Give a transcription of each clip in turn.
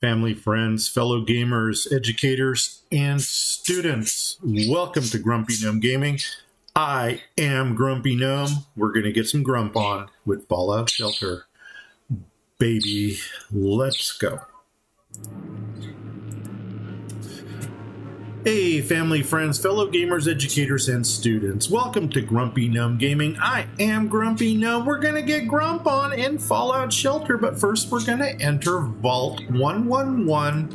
Family, friends, fellow gamers, educators, and students. Welcome to Grumpy Gnome Gaming. I am Grumpy Gnome. We're going to get some grump on with Fallout Shelter. Baby, let's go. Hey, family, friends, fellow gamers, educators, and students. Welcome to Grumpy Gnome Gaming. I am Grumpy Gnome. We're going to get grump on in Fallout Shelter, but first we're going to enter Vault 111.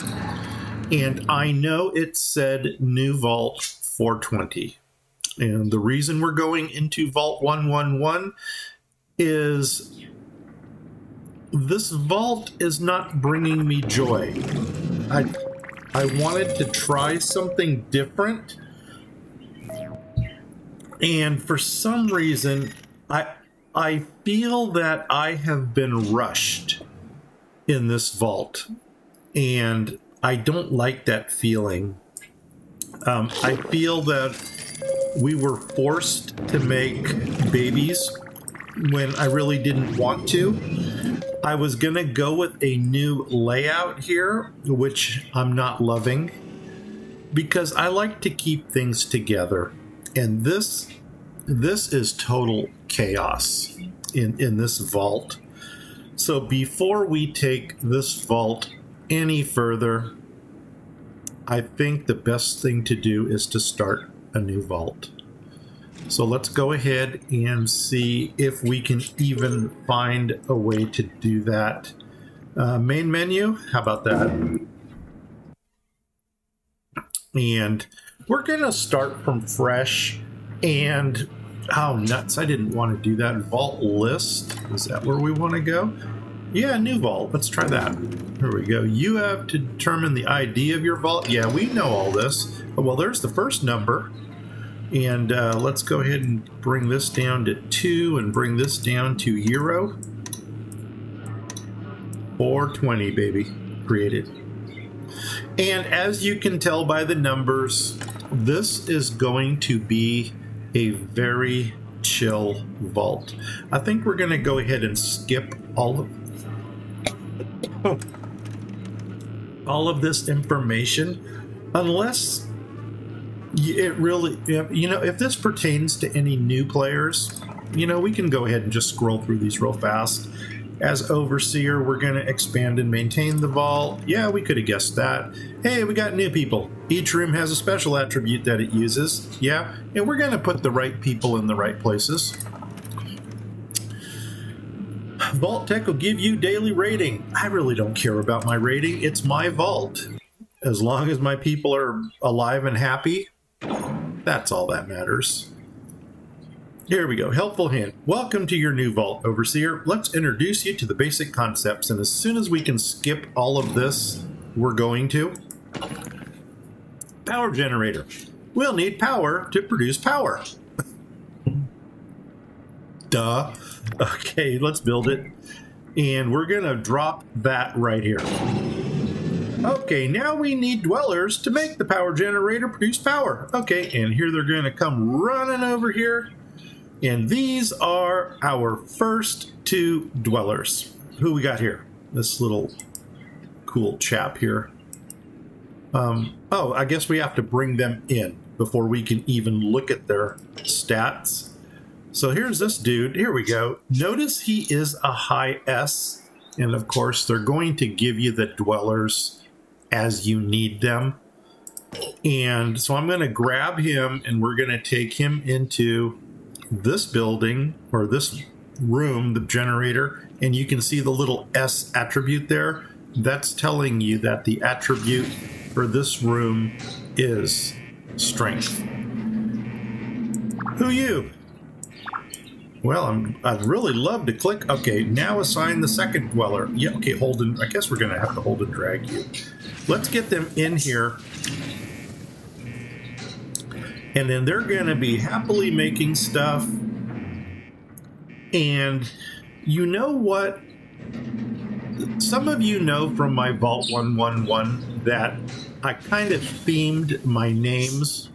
And I know it said new Vault 420. And the reason we're going into Vault 111 is this vault is not bringing me joy. I wanted to try something different, and for some reason, I feel that I have been rushed in this vault, and I don't like that feeling. I feel that we were forced to make babies when I really didn't want to. I was going to go with a new layout here, which I'm not loving, because I like to keep things together. And this is total chaos in this vault. So before we take this vault any further, I think the best thing to do is to start a new vault. So let's go ahead and see if we can even find a way to do that. Main menu, how about that? And we're going to start from fresh. And, oh, nuts, I didn't want to do that. Vault list, is that where we want to go? Yeah, new vault, let's try that. Here we go. You have to determine the ID of your vault. Yeah, we know all this. Well, there's the first number. And let's go ahead and bring this down to 2 and bring this down to 0. 420, baby. Created. And as you can tell by the numbers, this is going to be a very chill vault. I think we're going to go ahead and skip all of this information, unless it really, if this pertains to any new players, we can go ahead and just scroll through these real fast. As overseer, we're going to expand and maintain the vault. Yeah, we could have guessed that. Hey, we got new people. Each room has a special attribute that it uses. Yeah, and we're going to put the right people in the right places. Vault Tech will give you daily rating. I really don't care about my rating. It's my vault. As long as my people are alive and happy, that's all that matters. Here we go. Helpful hint. Welcome to your new vault, Overseer. Let's introduce you to the basic concepts. And as soon as we can skip all of this, we're going to. Power generator. We'll need power to produce power. Duh. Okay, let's build it. And we're going to drop that right here. Okay, now we need dwellers to make the power generator produce power. Okay, and here they're going to come running over here. And these are our first 2 dwellers. Who we got here? This little cool chap here. I guess we have to bring them in before we can even look at their stats. So here's this dude. Here we go. Notice he is a high S. And of course, they're going to give you the dwellers as you need them. And so I'm going to grab him and we're going to take him into this building or this room, the generator, and you can see the little S attribute there. That's telling you that the attribute for this room is strength. Who you? Well, I'd really love to click. Okay, now assign the second dweller. Yeah, okay, hold and I guess we're going to have to hold and drag you. Let's get them in here. And then they're going to be happily making stuff. And you know what? Some of you know from my Vault 111 that I kind of themed my names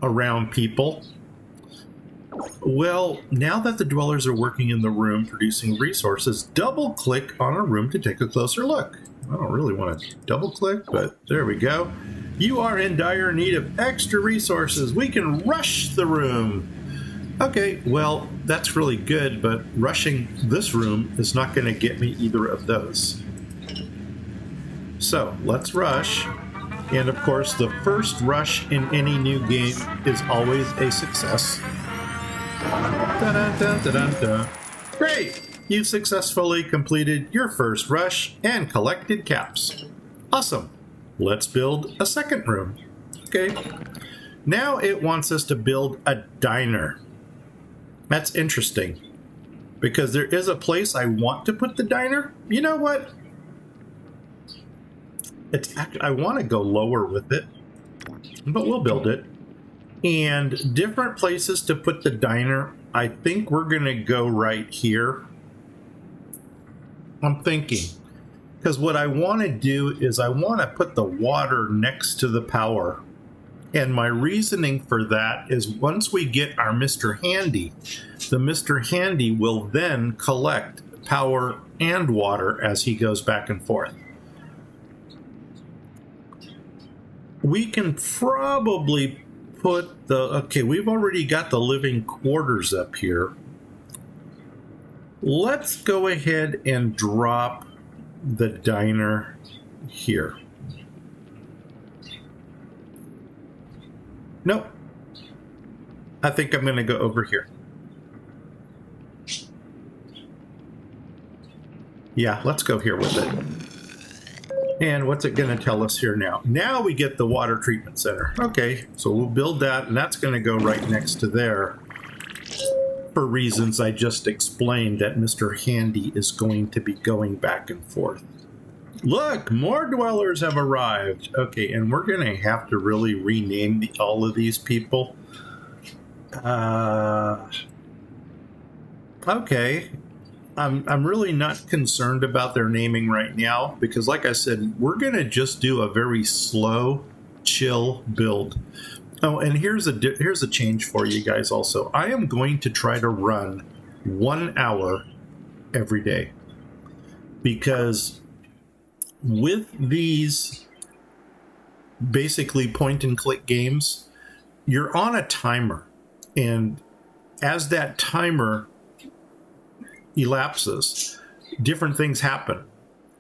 around people. Well, now that the dwellers are working in the room producing resources, double click on a room to take a closer look. I don't really want to double click, but there we go. You are in dire need of extra resources. We can rush the room. Okay, well, that's really good, but rushing this room is not going to get me either of those. So let's rush. And of course, the first rush in any new game is always a success. Dun-dun-dun-dun-dun. Great! You've successfully completed your first rush and collected caps. Awesome. Let's build a second room. Okay. Now it wants us to build a diner. That's interesting, because there is a place I want to put the diner. You know what? I want to go lower with it, but we'll build it. And different places to put the diner. I think we're going to go right here. I'm thinking, because what I want to do is I want to put the water next to the power. And my reasoning for that is once we get our Mr. Handy, the Mr. Handy will then collect power and water as he goes back and forth. We can probably put okay, we've already got the living quarters up here. Let's go ahead and drop the diner here. Nope. I think I'm going to go over here. Yeah, let's go here with it. And what's it going to tell us here now? Now we get the water treatment center. Okay, so we'll build that, and that's going to go right next to there for reasons I just explained that Mr. Handy is going to be going back and forth. Look, more dwellers have arrived. Okay, and we're going to have to really rename all of these people. Okay. I'm really not concerned about their naming right now because, like I said, we're going to just do a very slow, chill build. Oh, and here's a change for you guys also. I am going to try to run 1 hour every day because with these basically point and click games, you're on a timer, and as that timer elapses, different things happen.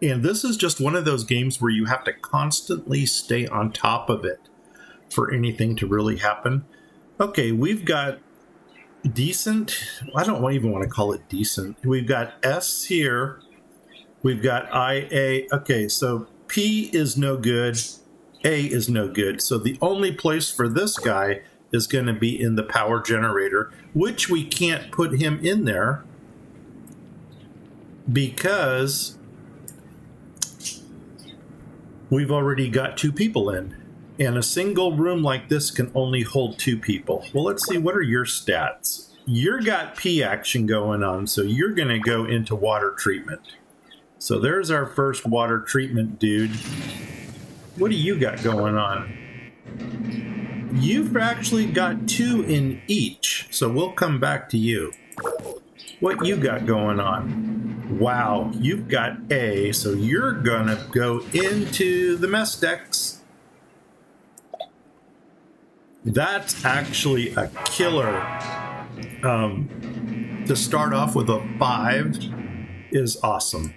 And this is just one of those games where you have to constantly stay on top of it for anything to really happen. Okay, we've got decent, I don't even want to call it decent. We've got S here. We've got IA. Okay, so P is no good. A is no good. So the only place for this guy is going to be in the power generator, which we can't put him in there because we've already got 2 people in. And a single room like this can only hold 2 people. Well, let's see, what are your stats? You've got P action going on, so you're going to go into water treatment. So there's our first water treatment dude. What do you got going on? You've actually got 2 in each, so we'll come back to you. What you got going on? Wow, you've got A, so you're gonna go into the mess decks. That's actually a killer. To start off with a 5 is awesome.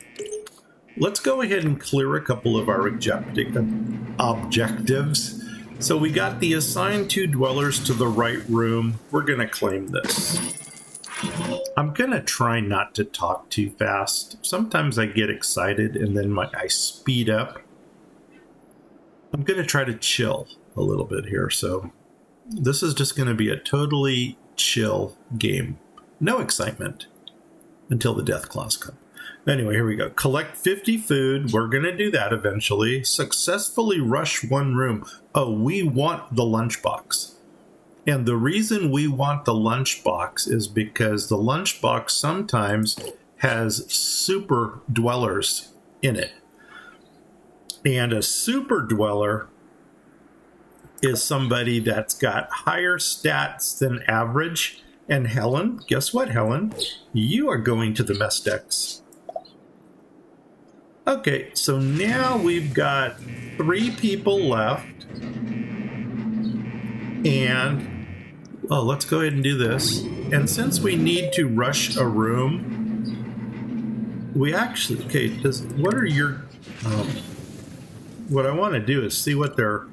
Let's go ahead and clear a couple of our objectives. So we got the assign 2 dwellers to the right room. We're going to claim this. I'm going to try not to talk too fast. Sometimes I get excited and then I speed up. I'm going to try to chill a little bit here. So this is just going to be a totally chill game. No excitement until the death claws come. Anyway, here we go. Collect 50 food. We're going to do that eventually. Successfully rush 1 room. Oh, we want the lunchbox. And the reason we want the lunchbox is because the lunchbox sometimes has super dwellers in it. And a super dweller is somebody that's got higher stats than average And Helen, guess what, Helen? You are going to the mess decks. Okay, so now we've got 3 people left. And, oh, let's go ahead and do this. And since we need to rush a room, we actually, okay, what are your, what I want to do is see what their,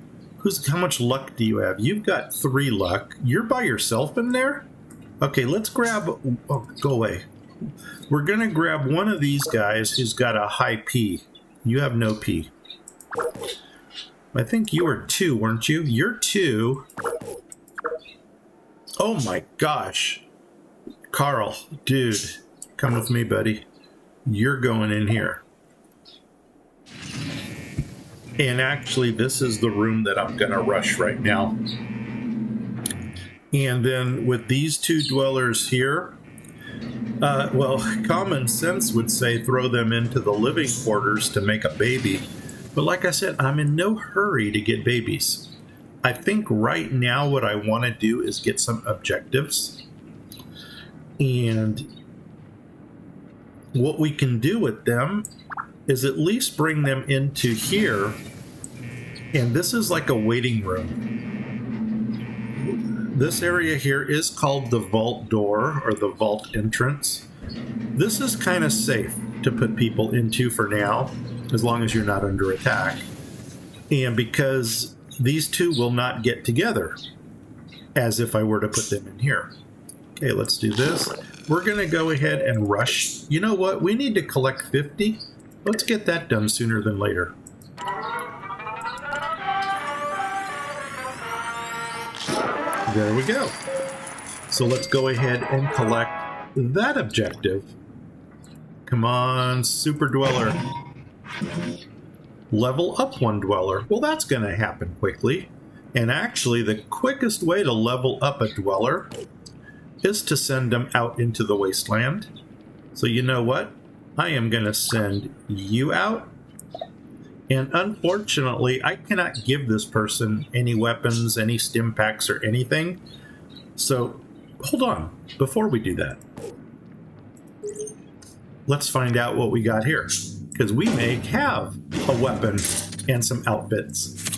how much luck do you have? You've got 3 luck. You're by yourself in there? Okay, let's grab, oh, go away. We're going to grab one of these guys who's got a high P. You have no P. I think you were 2, weren't you? You're 2. Oh my gosh. Carl, dude, come with me, buddy. You're going in here. And actually, this is the room that I'm going to rush right now. And then with these 2 dwellers here, well, common sense would say throw them into the living quarters to make a baby. But like I said, I'm in no hurry to get babies. I think right now what I want to do is get some objectives. And what we can do with them is at least bring them into here. And this is like a waiting room. This area here is called the vault door or the vault entrance. This is kind of safe to put people into for now, as long as you're not under attack. And because these 2 will not get together, as if I were to put them in here. Okay, let's do this. We're going to go ahead and rush. You know what? We need to collect 50. Let's get that done sooner than later. There we go. So let's go ahead and collect that objective. Come on, super dweller. Level up 1 dweller. Well, that's going to happen quickly. And actually, the quickest way to level up a dweller is to send them out into the wasteland. So you know what? I am going to send you out. And unfortunately, I cannot give this person any weapons, any stim packs, or anything. So, hold on. Before we do that, let's find out what we got here. Because we may have a weapon and some outfits.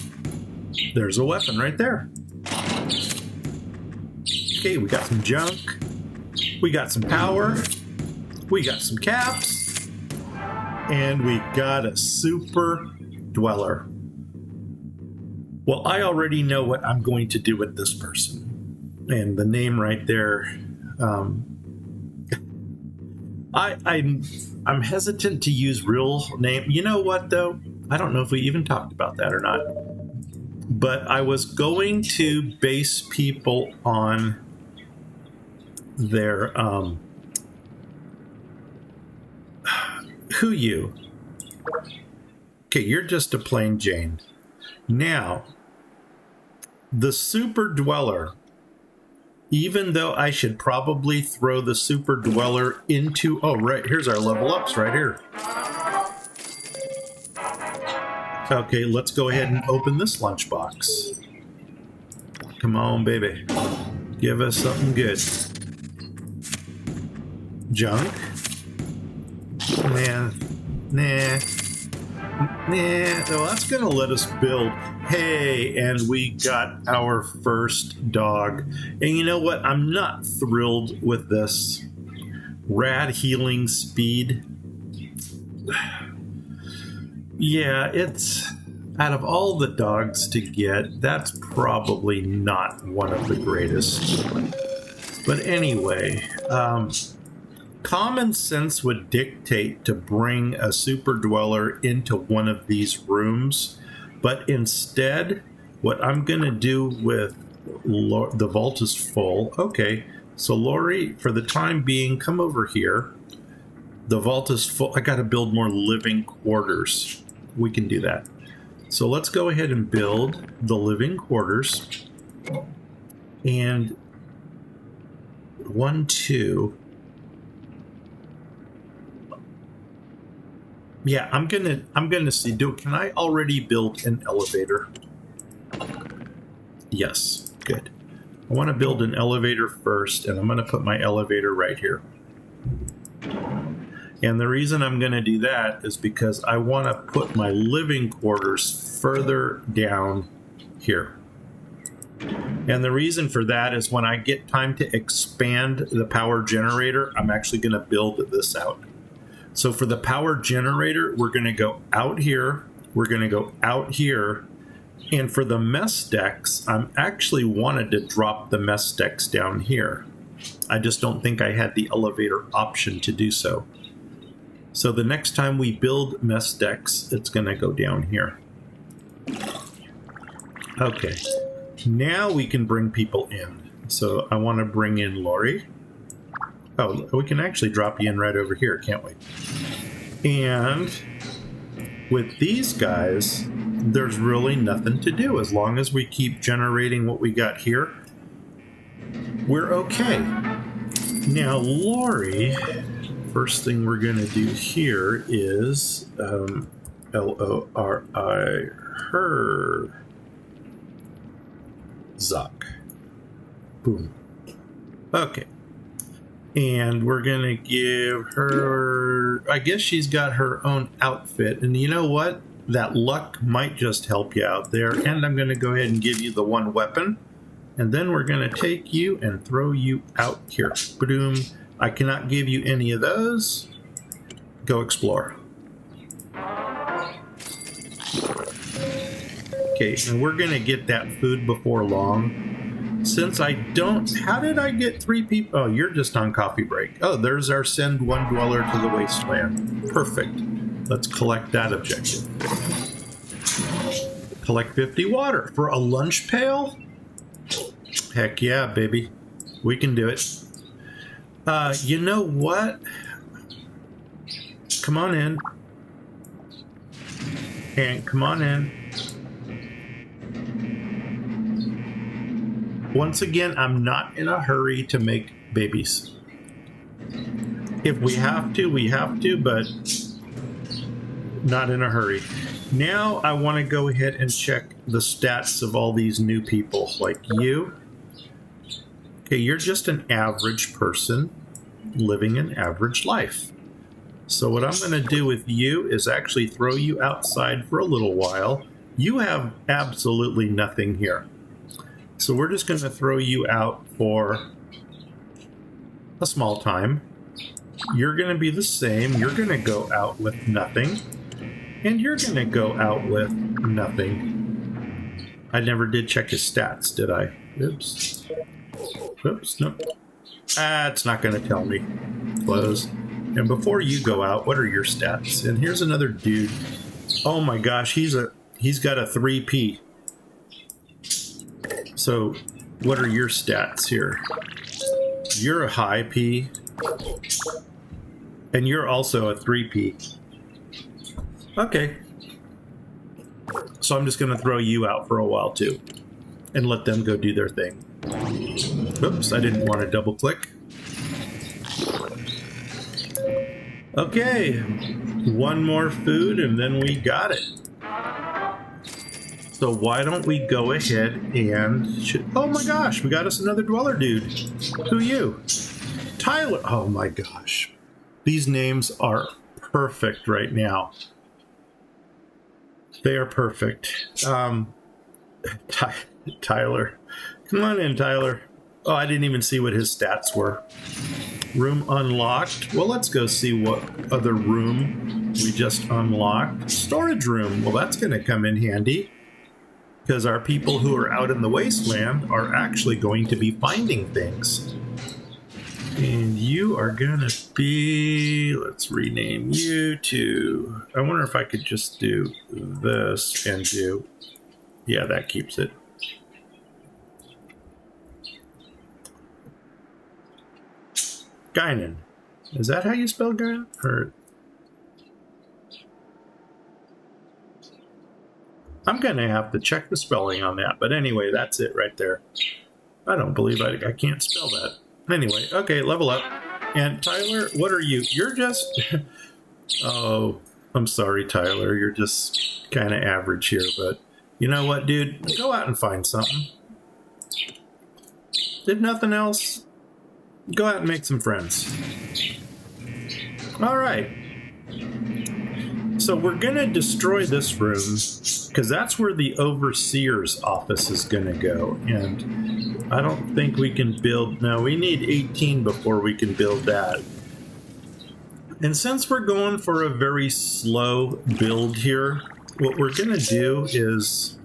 There's a weapon right there. Okay, we got some junk. We got some power. We got some caps. And we got a super dweller. Well, I already know what I'm going to do with this person. And the name right there, I'm hesitant to use real name. You know what, though? I don't know if we even talked about that or not. But I was going to base people on their, who you? Okay, you're just a plain Jane. Now, the super dweller, even though I should probably throw the super dweller into, oh, right, here's our level ups right here. Okay, let's go ahead and open this lunchbox. Come on, baby. Give us something good. Junk? Man, nah. Well, that's going to let us build. Hey, and we got our first dog. And you know what? I'm not thrilled with this. Rad healing speed. Yeah, it's... out of all the dogs to get, that's probably not one of the greatest. But anyway, common sense would dictate to bring a super dweller into one of these rooms, but instead, what I'm going to do with the vault is full. Okay, so Lori, for the time being, come over here. The vault is full. I got to build more living quarters. We can do that. So let's go ahead and build the living quarters. And 1, 2. Yeah, I'm gonna see. Can I already build an elevator? Yes, good. I want to build an elevator first, and I'm going to put my elevator right here. And the reason I'm going to do that is because I want to put my living quarters further down here. And the reason for that is when I get time to expand the power generator, I'm actually going to build this out. So for the power generator, we're going to go out here. We're going to go out here. And for the mess decks, I'm actually wanted to drop the mess decks down here. I just don't think I had the elevator option to do so. So the next time we build mess decks, it's going to go down here. Okay. Now we can bring people in. So I want to bring in Lori. Oh, we can actually drop you in right over here, can't we? And with these guys, there's really nothing to do. As long as we keep generating what we got here, we're okay. Now, Lori, first thing we're going to do here is L-O-R-I, her. Zuck. Boom. Okay. And we're going to give her, I guess she's got her own outfit. And you know what? That luck might just help you out there. And I'm going to go ahead and give you the one weapon. And then we're going to take you and throw you out here. Boom. I cannot give you any of those. Go explore. Okay, and we're going to get that food before long. Since I don't... How did I get 3 people? Oh, you're just on coffee break. Oh, there's our send one dweller to the wasteland. Perfect. Let's collect that objective. Collect 50 water for a lunch pail? Heck yeah, baby. We can do it. You know what? Come on in. And come on in. Once again, I'm not in a hurry to make babies. If we have to, we have to, but not in a hurry. Now I want to go ahead and check the stats of all these new people, like you. Okay, you're just an average person living an average life. So what I'm going to do with you is actually throw you outside for a little while. You have absolutely nothing here. So we're just going to throw you out for a small time. You're going to be the same. You're going to go out with nothing. And you're going to go out with nothing. I never did check his stats, did I? Oops. Oops, nope. It's not going to tell me. Close. And before you go out, what are your stats? And here's another dude. Oh my gosh, he's got a 3P. So, what are your stats here? You're a high P. And you're also a 3P. Okay. So I'm just going to throw you out for a while too. And let them go do their thing. Oops, I didn't want to double click. Okay. One more food and then we got it. So why don't we go ahead and... Oh my gosh, we got us another dweller dude. Who you? Tyler. Oh my gosh. These names are perfect right now. They are perfect. Tyler. Come on in, Tyler. Oh, I didn't even see what his stats were. Room unlocked. Well, let's go see what other room we just unlocked. Storage room. Well, that's going to come in handy. Because our people who are out in the wasteland are actually going to be finding things. And you are going to be... Let's rename you to... I wonder if I could just do this and do... Yeah, that keeps it. Guinan. Is that how you spell Guinan? Or... I'm going to have to check the spelling on that. But anyway, that's it right there. I don't believe I can't spell that. Anyway, okay, level up. And Tyler, what are you? You're just... Oh, I'm sorry, Tyler. You're just kind of average here. But you know what, dude? Go out and find something. if nothing else, go out and make some friends. All right. So we're going to destroy this room because that's where the overseer's office is going to go. And I don't think we can build... No, we need 18 before we can build that. And since we're going for a very slow build here, what we're going to do is...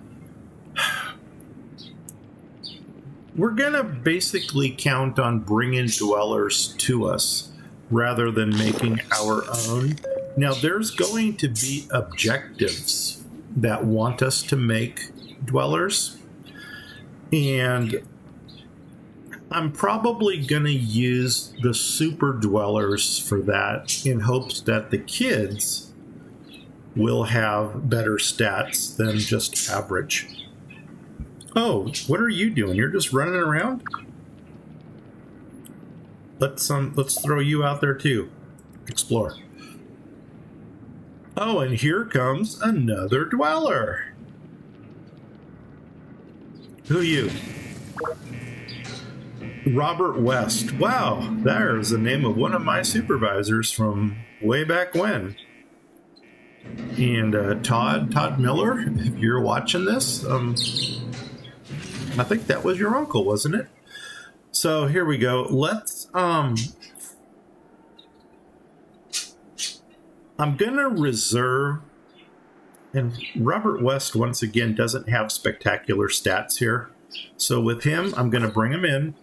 we're going to basically count on bringing dwellers to us rather than making our own. Now, there's going to be objectives that want us to make dwellers, and I'm probably going to use the super dwellers for that in hopes that the kids will have better stats than just average. Oh, what are you doing? You're just running around? Let's throw you out there too. Explore. Oh, and here comes another dweller. Who are you? Robert West. Wow, there's the name of one of my supervisors from way back when. And Todd Miller, if you're watching this, I think that was your uncle, wasn't it? So here we go. Let's I'm gonna reserve, and Robert West once again doesn't have spectacular stats here. So with him, I'm gonna bring him in,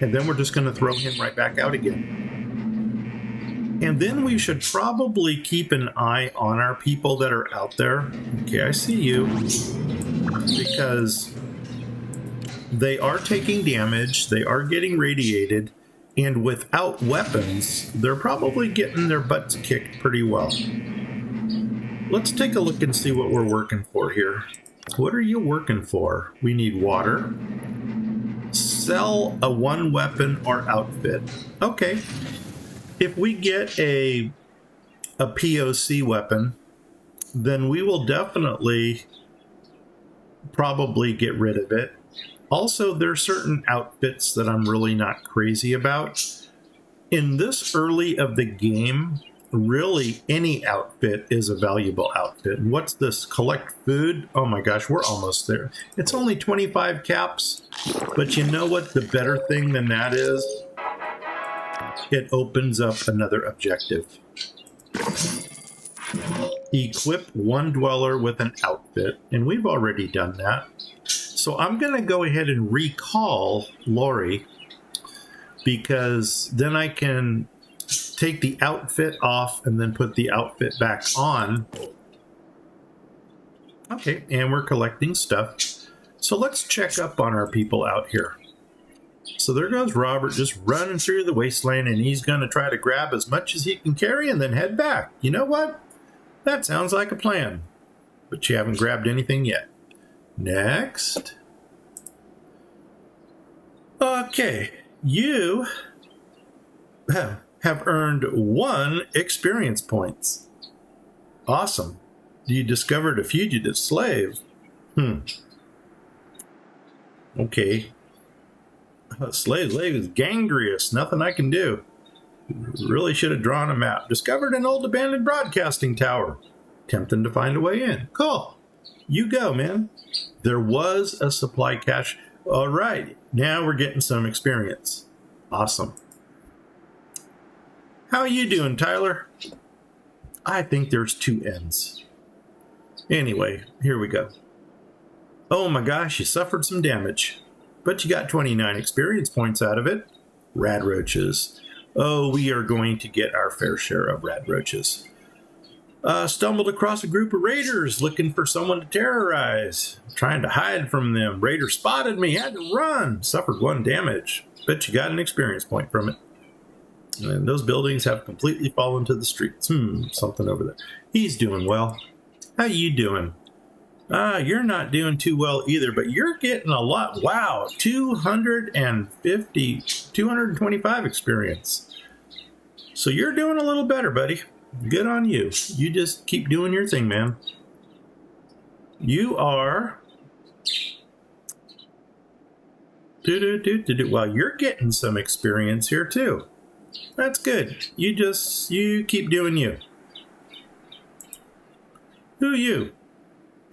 and then we're just gonna throw him right back out again. And then we should probably keep an eye on our people that are out there. Okay, I see you. Because they are taking damage, they are getting radiated, and without weapons, they're probably getting their butts kicked pretty well. Let's take a look and see what we're working for here. What are you working for? We need water. Sell a one weapon or outfit. Okay. If we get a POC weapon, then we will definitely probably get rid of it. Also, there are certain outfits that I'm really not crazy about. In this early of the game, really any outfit is a valuable outfit. And what's this? Collect food? Oh my gosh, we're almost there. It's only 25 caps, but you know what the better thing than that is? It opens up another objective. Equip one dweller with an outfit, and we've already done that. So I'm going to go ahead and recall Lori, because then I can take the outfit off and then put the outfit back on. Okay, and we're collecting stuff. So let's check up on our people out here. So there goes Robert just running through the wasteland, and he's going to try to grab as much as he can carry and then head back. You know what? That sounds like a plan. But you haven't grabbed anything yet. Next. Okay, you have earned 1 experience points. Awesome. You discovered a fugitive slave. Okay. Slave is gangrenous. Nothing I can do. Really should have drawn a map. Discovered an old abandoned broadcasting tower. Attempting to find a way in. Cool. You go, man. There was a supply cache. All right. Now we're getting some experience. Awesome. How are you doing, Tyler? I think there's 2 ends. Anyway, here we go. Oh my gosh, you suffered some damage. But you got 29 experience points out of it. Rad roaches. Oh, we are going to get our fair share of rad roaches. Stumbled across a group of raiders looking for someone to terrorize. Trying to hide from them. Raider spotted me, had to run. Suffered 1 damage. Bet you got an experience point from it. And those buildings have completely fallen to the streets. Something over there. He's doing well. How you doing? You're not doing too well either, but you're getting a lot. Wow, 225 experience. So you're doing a little better, buddy. Good on you. You just keep doing your thing, man. You are Well, you're getting some experience here too. That's good. You keep doing you. Who are you?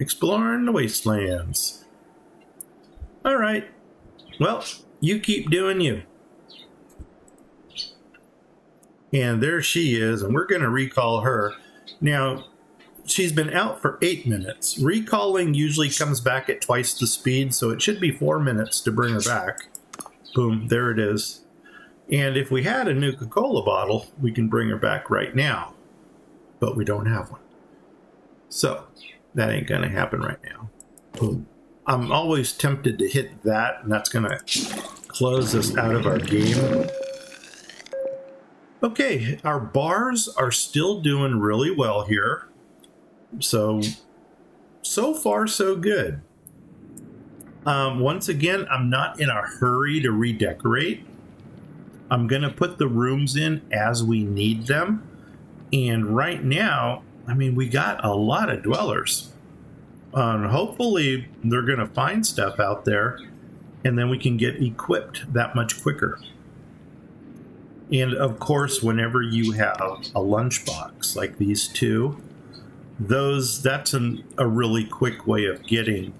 Exploring the wastelands. All right. Well, you keep doing you. And there she is, and we're going to recall her. Now, she's been out for 8 minutes. Recalling usually comes back at twice the speed, so it should be 4 minutes to bring her back. Boom, there it is. And if we had a Nuka-Cola bottle, we can bring her back right now. But we don't have one. So, that ain't going to happen right now. Boom. I'm always tempted to hit that, and that's going to close us out of our game. Okay, our bars are still doing really well here. So far, so good. Once again, I'm not in a hurry to redecorate. I'm going to put the rooms in as we need them. And right now, I mean, we got a lot of dwellers. Hopefully, they're going to find stuff out there, and then we can get equipped that much quicker. And of course, whenever you have a lunchbox like these two, that's a really quick way of getting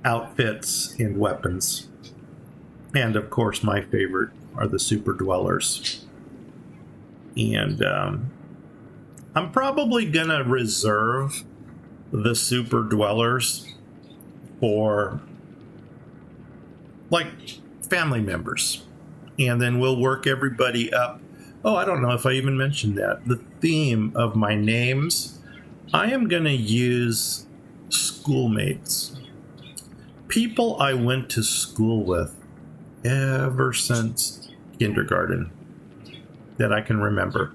outfits and weapons. And of course, my favorite are the super dwellers. And I'm probably gonna reserve the super dwellers for like family members, and then we'll work everybody up. Oh, I don't know if I even mentioned that. The theme of my names, I am going to use schoolmates. People I went to school with ever since kindergarten that I can remember.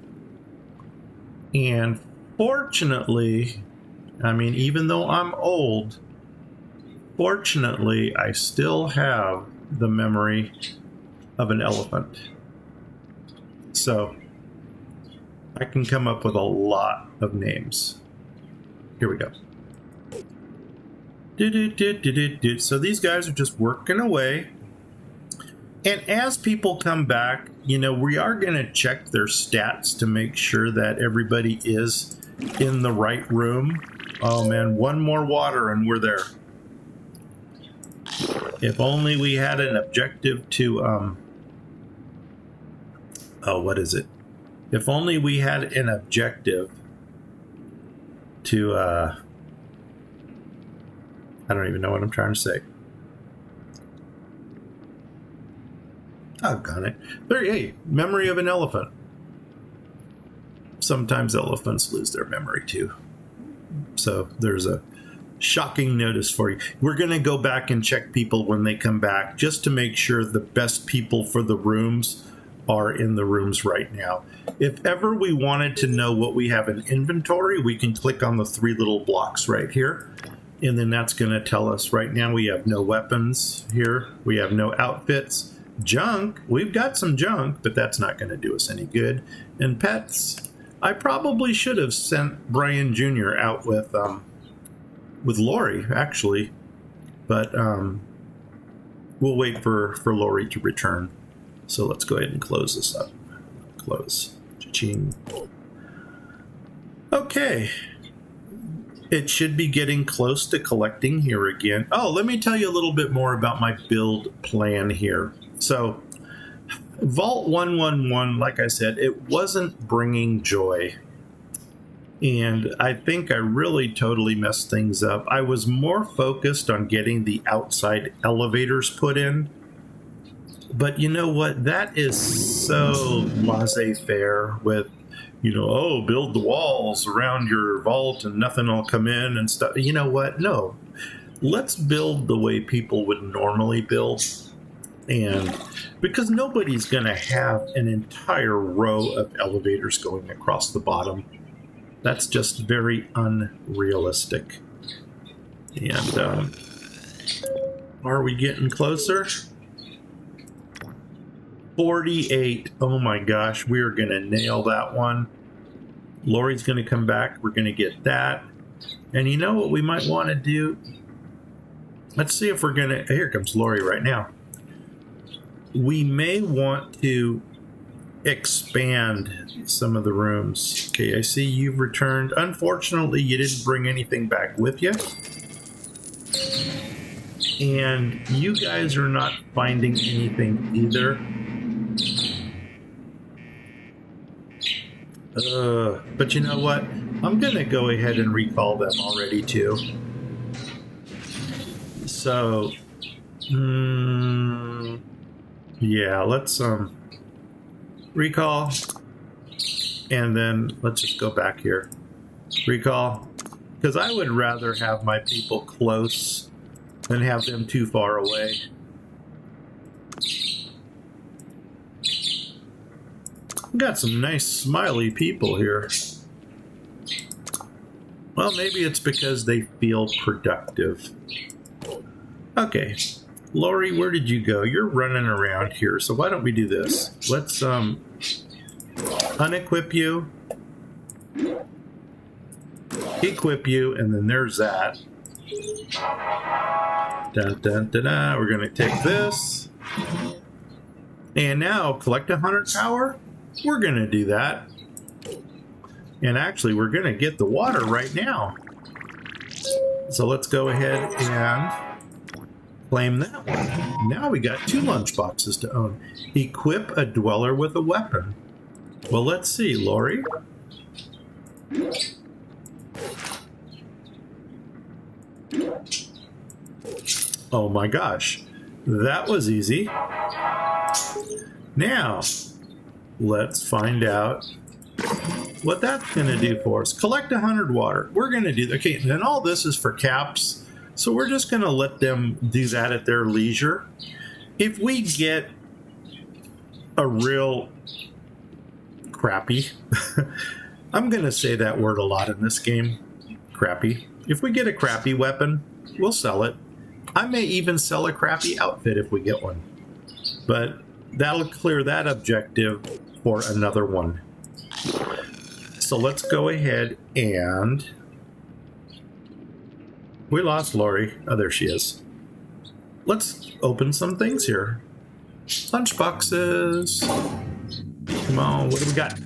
And fortunately, I mean, even though I'm old, fortunately, I still have the memory of an elephant. So I can come up with a lot of names. Here we go. So these guys are just working away. And as people come back, you know, we are going to check their stats to make sure that everybody is in the right room. Oh man, one more water and we're there. If only we had an objective to, what is it? If only we had an objective to, I don't even know what I'm trying to say. I've got it. There, hey, memory of an elephant. Sometimes elephants lose their memory too. So there's a shocking notice for you. We're going to go back and check people when they come back just to make sure the best people for the rooms are in the rooms right now. If ever we wanted to know what we have in inventory, we can click on the 3 little blocks right here. And then that's going to tell us right now we have no weapons here. We have no outfits. Junk, we've got some junk, but that's not going to do us any good. And pets, I probably should have sent Brian Jr. out with Lori, actually. But we'll wait for Lori to return. So let's go ahead and close this up. Close. Cha-ching. Okay. It should be getting close to collecting here again. Oh, let me tell you a little bit more about my build plan here. So, Vault 111, like I said, it wasn't bringing joy. And I think I really totally messed things up. I was more focused on getting the outside elevators put in. But you know what? That is so laissez-faire with, you know, oh, build the walls around your vault and nothing will come in and stuff. You know what? No. Let's build the way people would normally build. And because nobody's going to have an entire row of elevators going across the bottom. That's just very unrealistic. And are we getting closer? 48. Oh my gosh, we are going to nail that one. Lori's going to come back. We're going to get that. And you know what we might want to do? Let's see if we're going to... Here comes Lori right now. we may want to expand some of the rooms. Okay, I see you've returned. Unfortunately, you didn't bring anything back with you. And you guys are not finding anything either. But you know what? I'm going to go ahead and recall them already too. So, yeah, let's recall. And then let's just go back here. Recall. Because I would rather have my people close than have them too far away. Got some nice smiley people here. Well, maybe it's because they feel productive. Okay, Lori, where did you go? You're running around here, so why don't we do this? Let's unequip you, equip you, and then there's that. Dun, dun, dun, dun. We're gonna take this, and now collect 100 power. We're gonna do that, and actually we're gonna get the water right now. So let's go ahead and claim that one. Now we got 2 lunch boxes to own. Equip a dweller with a weapon. Well, let's see, Lori. Oh my gosh, that was easy. Now, let's find out what that's going to do for us. Collect 100 water. We're going to do that. Okay, and all this is for caps, so we're just going to let them do that at their leisure. If we get a real crappy, I'm going to say that word a lot in this game, crappy. If we get a crappy weapon, we'll sell it. I may even sell a crappy outfit if we get one. But that'll clear that objective for another one. So let's go ahead and... We lost Lori. Oh, there she is. Let's open some things here. Lunch boxes. Come on, what do we got?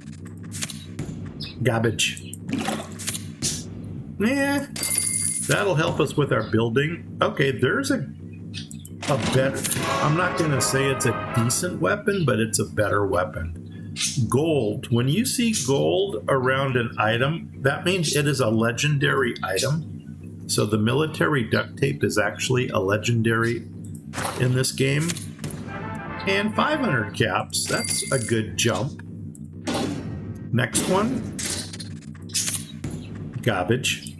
Garbage. Yeah, that'll help us with our building. Okay, there's a better... I'm not going to say it's a decent weapon, but it's a better weapon. Gold. When you see gold around an item, that means it is a legendary item. So the military duct tape is actually a legendary in this game. And 500 caps. That's a good jump. Next one. Garbage.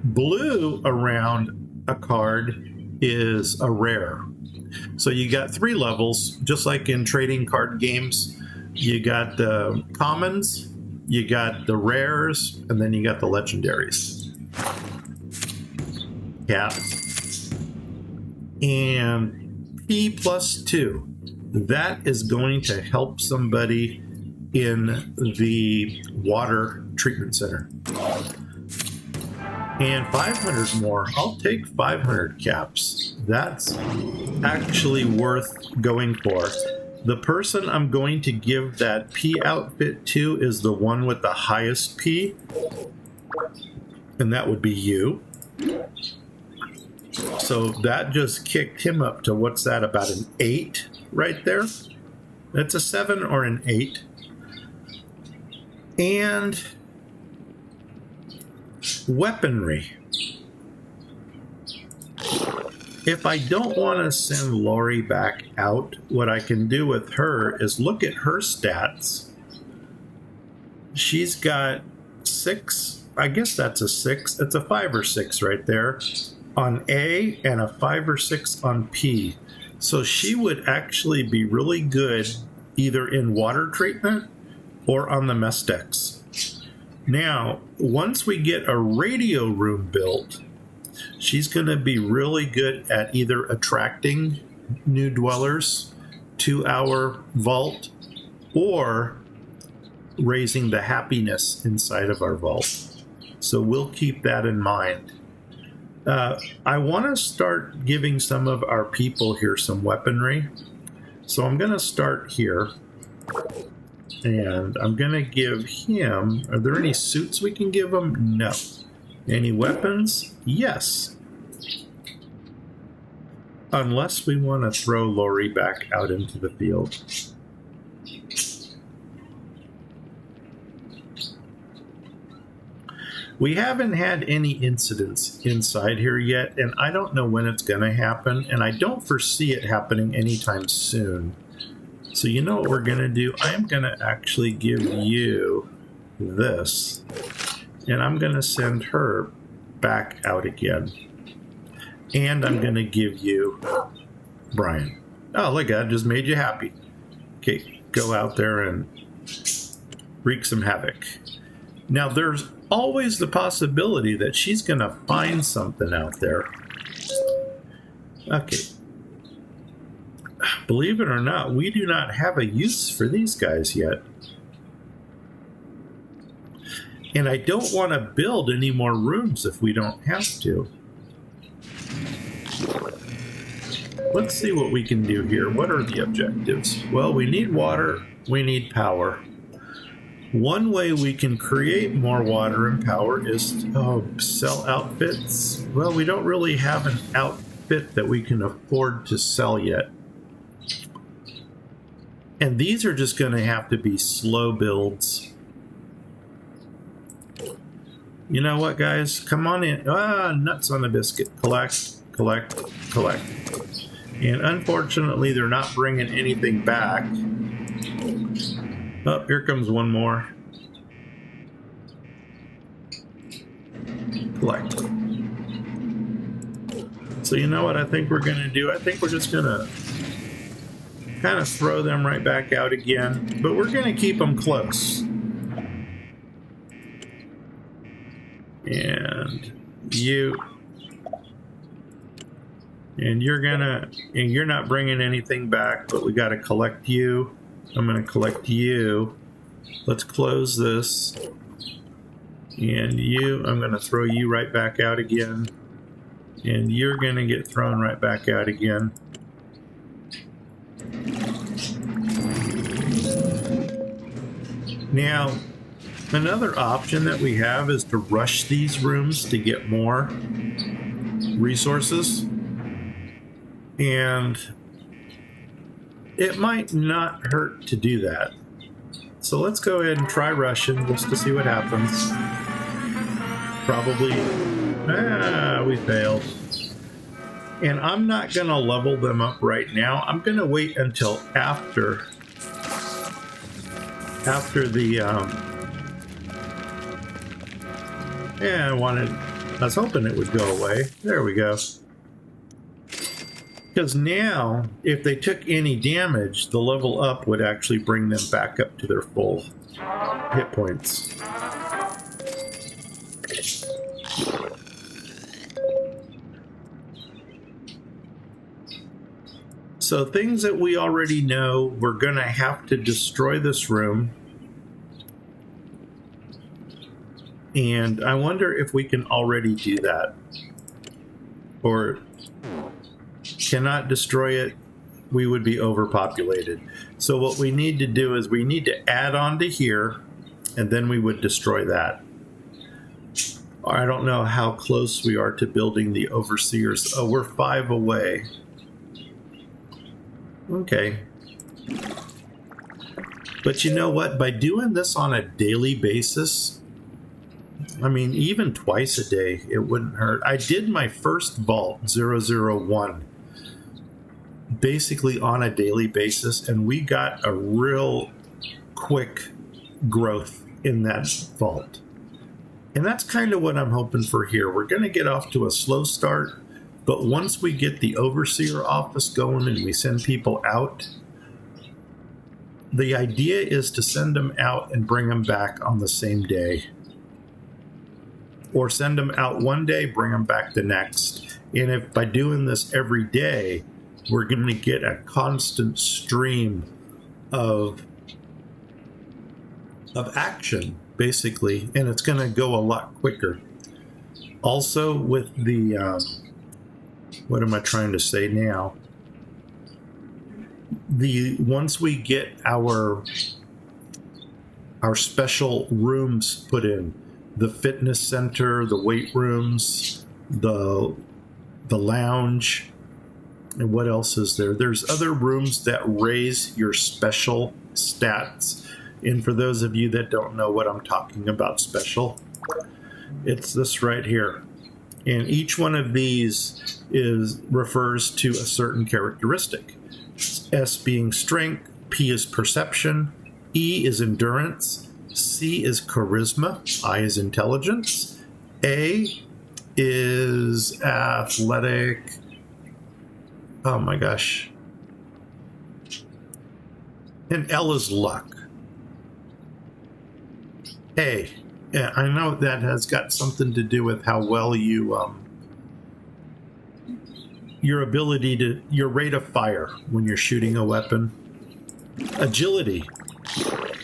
Blue around a card is a rare. So you got 3 levels, just like in trading card games. You got the commons, you got the rares, and then you got the legendaries. Caps. And P+2. That is going to help somebody in the water treatment center. And 500 more. I'll take 500 caps. That's actually worth going for. The person I'm going to give that P outfit to is the one with the highest P. And that would be you. So that just kicked him up to, what's that, about an 8 right there? That's a 7 or an 8. And weaponry. If I don't want to send Lori back out, what I can do with her is look at her stats. She's got 6, I guess that's a 6. It's a 5 or 6 right there on A and a 5 or 6 on P. So she would actually be really good either in water treatment or on the mess decks. Now, once we get a radio room built, she's going to be really good at either attracting new dwellers to our vault or raising the happiness inside of our vault. So we'll keep that in mind. I want to start giving some of our people here some weaponry. So I'm going to start here. And I'm going to give him... Are there any suits we can give him? No. Any weapons? Yes. Unless we want to throw Lori back out into the field. We haven't had any incidents inside here yet, and I don't know when it's going to happen, and I don't foresee it happening anytime soon. So you know what we're going to do? I am going to actually give you this, and I'm going to send her back out again. And I'm going to give you Brian. Oh, look, I just made you happy. Okay, go out there and wreak some havoc. Now, there's always the possibility that she's going to find something out there. Okay. Believe it or not, we do not have a use for these guys yet. And I don't want to build any more rooms if we don't have to. Let's see what we can do here. What are the objectives? Well, we need water. We need power. One way we can create more water and power is to sell outfits. Well, we don't really have an outfit that we can afford to sell yet. And these are just going to have to be slow builds. You know what, guys? Come on in. Nuts on a biscuit. Collect, collect, collect. And unfortunately, they're not bringing anything back. Oh, here comes one more. Collect. So you know what I think we're going to do? I think we're just going to kind of throw them right back out again. But we're going to keep them close. And you... And you're not bringing anything back, but we got to collect you. I'm going to collect you. Let's close this. And you, I'm going to throw you right back out again. And you're going to get thrown right back out again. Now, another option that we have is to rush these rooms to get more resources. And it might not hurt to do that. So let's go ahead and try Russian just to see what happens. Probably, we failed. And I'm not going to level them up right now. I'm going to wait until after the, I was hoping it would go away. There we go. Because now, if they took any damage, the level up would actually bring them back up to their full hit points. So things that we already know, we're going to have to destroy this room. And I wonder if we can already do that. Or... cannot destroy it, we would be overpopulated. So what we need to do is we need to add on to here, and then we would destroy that. I don't know how close we are to building the overseers. Oh, we're 5 away. Okay. But you know what? By doing this on a daily basis, I mean, even twice a day, it wouldn't hurt. I did my first vault, 001. Basically on a daily basis, and we got a real quick growth in that vault. And that's kind of what I'm hoping for here. We're going to get off to a slow start, but once we get the overseer office going and we send people out, the idea is to send them out and bring them back on the same day. Or send them out one day, bring them back the next. And if by doing this every day, we're going to get a constant stream of action, basically, and it's going to go a lot quicker. Also with the, what am I trying to say now? Once we get our special rooms put in, the fitness center, the weight rooms, the lounge, and what else is there? There's other rooms that raise your special stats. And for those of you that don't know what I'm talking about special, it's this right here. And each one of these refers to a certain characteristic. S being strength, P is perception, E is endurance, C is charisma, I is intelligence, A is athletic. Oh my gosh. And L is luck. Hey, yeah, I know that has got something to do with how well you, your rate of fire when you're shooting a weapon. Agility.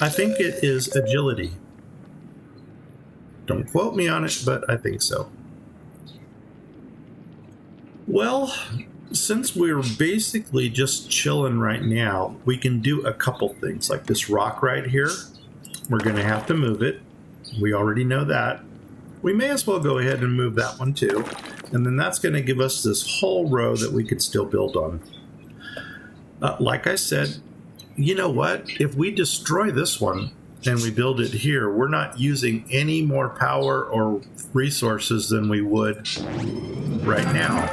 I think it is agility. Don't quote me on it, but I think so. Well, since we're basically just chilling right now, we can do a couple things like this rock right here. We're going to have to move it. We already know that. We may as well go ahead and move that one too. And then that's going to give us this whole row that we could still build on. Like I said, you know what? If we destroy this one and we build it here, we're not using any more power or resources than we would right now.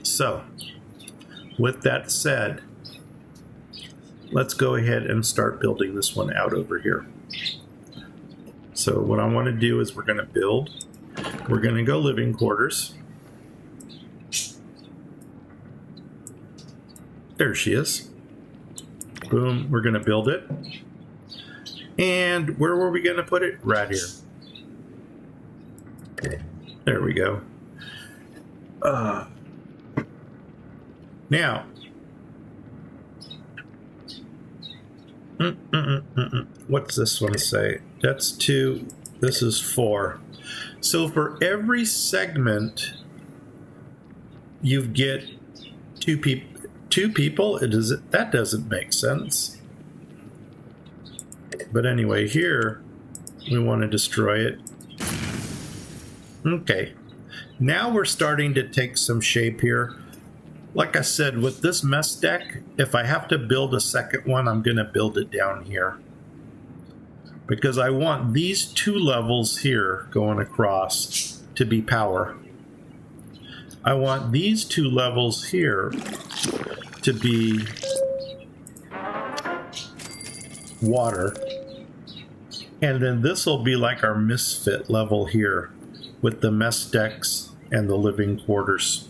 So, with that said, let's go ahead and start building this one out over here. So what I want to do is we're going to build. We're going to go living quarters. There she is. Boom, we're going to build it. And where were we going to put it? Right here. There we go. Now, what's this one say? That's 2. This is 4. So for every segment, you get 2 people. 2 people? That doesn't make sense. But anyway, here we want to destroy it. Okay. Now we're starting to take some shape here. Like I said, with this mess deck, if I have to build a second one, I'm going to build it down here. Because I want these 2 levels here going across to be power. I want these 2 levels here to be water. And then this will be like our misfit level here with the mess decks and the living quarters.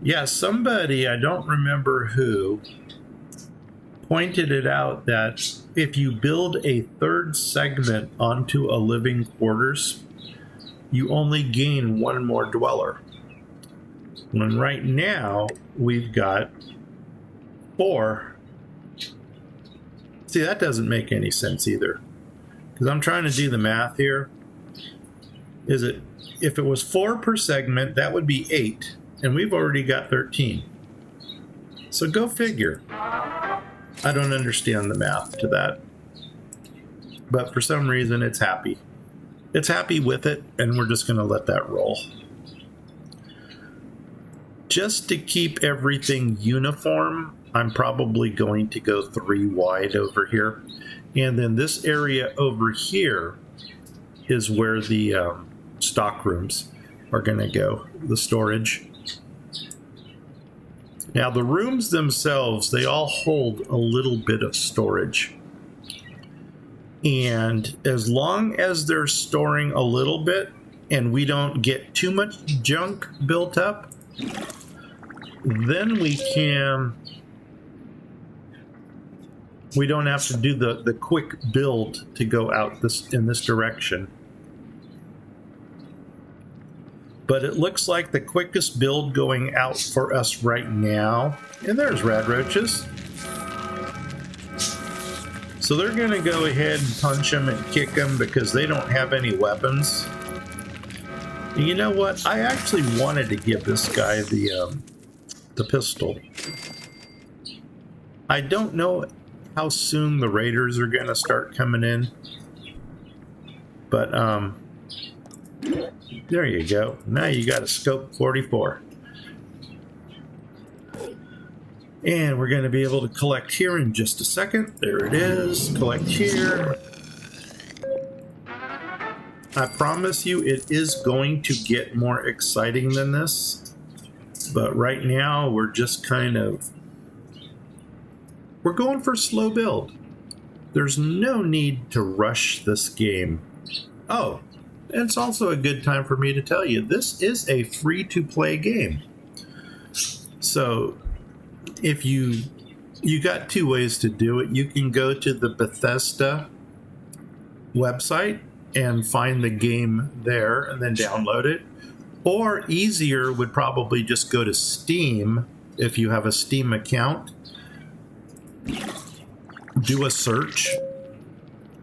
Yeah, somebody, I don't remember who, pointed it out that if you build a 3rd segment onto a living quarters, you only gain 1 more dweller. When right now, we've got 4. See, that doesn't make any sense either. Because I'm trying to do the math here. If it was 4 per segment, that would be 8. And we've already got 13. So go figure. I don't understand the math to that. But for some reason, it's happy. It's happy with it, and we're just going to let that roll. Just to keep everything uniform, I'm probably going to go 3 wide over here. And then this area over here is where the stock rooms are going to go, the storage. Now the rooms themselves, they all hold a little bit of storage. And as long as they're storing a little bit and we don't get too much junk built up, then we don't have to do the quick build to go out in this direction. But it looks like the quickest build going out for us right now, and there's rad roaches. So they're going to go ahead and punch him and kick him because they don't have any weapons. And you know what? I actually wanted to give this guy the pistol. I don't know how soon the raiders are going to start coming in. But there you go. Now you got a scope 44. And we're going to be able to collect here in just a second. There it is. Collect here. I promise you it is going to get more exciting than this. But right now we're just kind of... we're going for slow build. There's no need to rush this game. Oh, it's also a good time for me to tell you, this is a free-to-play game. So... if you got two ways to do it. You can go to the Bethesda website and find the game there and then download it. Or easier would probably just go to Steam if you have a Steam account. Do a search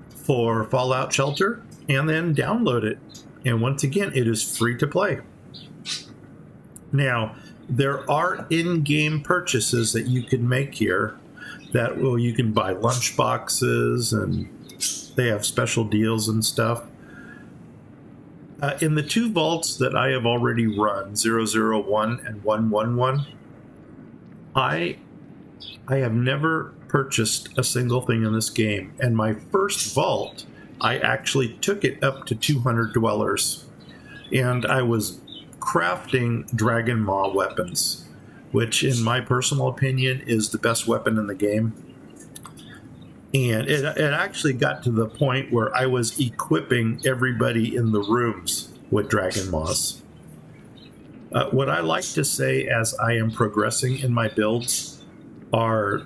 for Fallout Shelter and then download it. And once again, it is free to play. Now, there are in-game purchases that you can make here that, well, you can buy lunch boxes and they have special deals and stuff. In the two vaults that I have already run, 001 and 111, I have never purchased a single thing in this game. And my first vault, I actually took it up to 200 dwellers. And I was crafting Dragon Maw weapons, which in my personal opinion is the best weapon in the game. And it actually got to the point where I was equipping everybody in the rooms with Dragon Maws. What I like to say as I am progressing in my builds are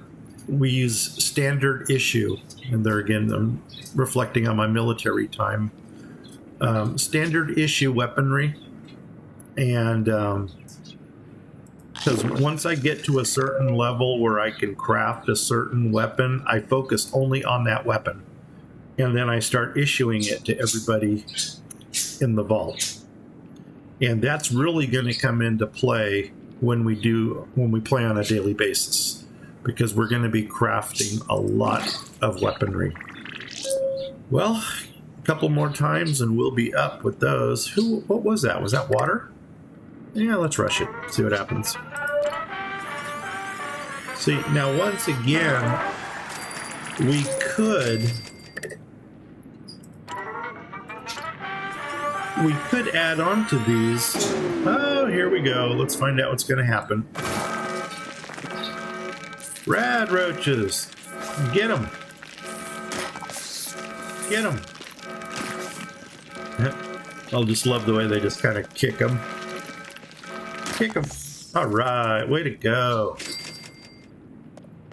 we use standard issue, and there again I'm reflecting on my military time, standard issue weaponry. And because once I get to a certain level where I can craft a certain weapon, I focus only on that weapon. And then I start issuing it to everybody in the vault. And that's really going to come into play when we play on a daily basis. Because we're going to be crafting a lot of weaponry. Well, a couple more times and we'll be up with those. What was that? Was that water? Yeah, let's rush it. See what happens. See, now once again, we could add on to these. Oh, here we go. Let's find out what's going to happen. Rad roaches. Get them. Get them. I'll just love the way they just kind of kick them. Kick them. All right, way to go.